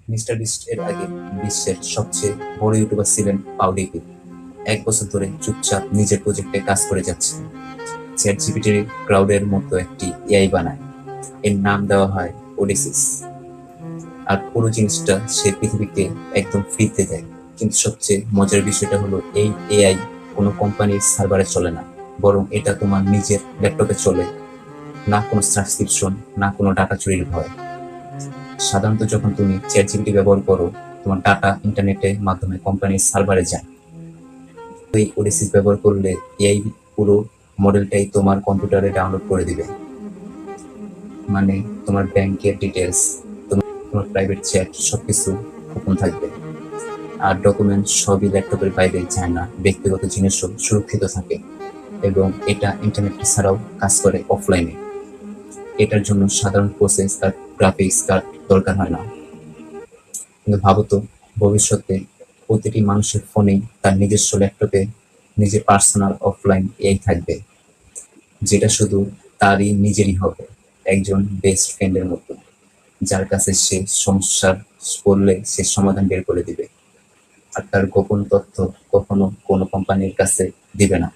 Mister beast এর আগে বিশ্বের সবচেয়ে বড় ইউটিউবার ছিলেন পাউলিকি। 1 বছর ধরে চুপচাপ নিজের প্রজেক্টে কাজ করে যাচ্ছে। চ্যাট জিপিটির ক্রাউডের মতো একটি এআই বানায়। এর নাম দেওয়া হয় ওডিসিস। আর পুরো জিনিসটা সে পৃথিবীকে একদম ফ্রিতে দেয়। কিন্তু সবচেয়ে মজার বিষয়টা হলো এই এআই কোনো কোম্পানির সার্ভারে চলে না, বরং এটা তোমার নিজের ল্যাপটপে চলে। না কোনো সাবস্ক্রিপশন, না কোনো ডাটা চুরির ভয়। সাধারণত যখন তুমি চ্যাট জিপিটি ব্যবহার করো, তোমার ডাটা ইন্টারনেটের মাধ্যমে কোম্পানির সার্ভারে যায়। এই ওডিসিস ব্যবহার করলে এআই পুরো মডেলটাই তোমার কম্পিউটারে ডাউনলোড করে দিবে। মানে তোমার ব্যাংকের ডিটেলস, তোমার প্রাইভেট চ্যাট সবকিছু গোপন থাকবে। আর ডকুমেন্ট সবই ল্যাপটপের বাইরে যায় না, ব্যক্তিগত জিনিসও সুরক্ষিত থাকে। এবং এটা ইন্টারনেট ছাড়াও কাজ করে অফলাইনে। এটার জন্য সাধারণ প্রসেস আর গ্রাফিক্স কার্ড দরকার হয় না। কিন্তু ভাবো তো, ভবিষ্যতে প্রতিটি মানুষের ফোনেই তার নিজস্ব ল্যাপটপে নিজের পার্সোনাল অফলাইন এআই থাকবে, যেটা শুধু তারই নিজেরই হবে। একজন বেস্ট ফ্রেন্ডের মতো, যার কাছে সে সমস্যার পড়লে সে সমাধান বের করে দিবে। আর তার গোপন তথ্য কখনো কোনো কোম্পানির কাছে দিবে না।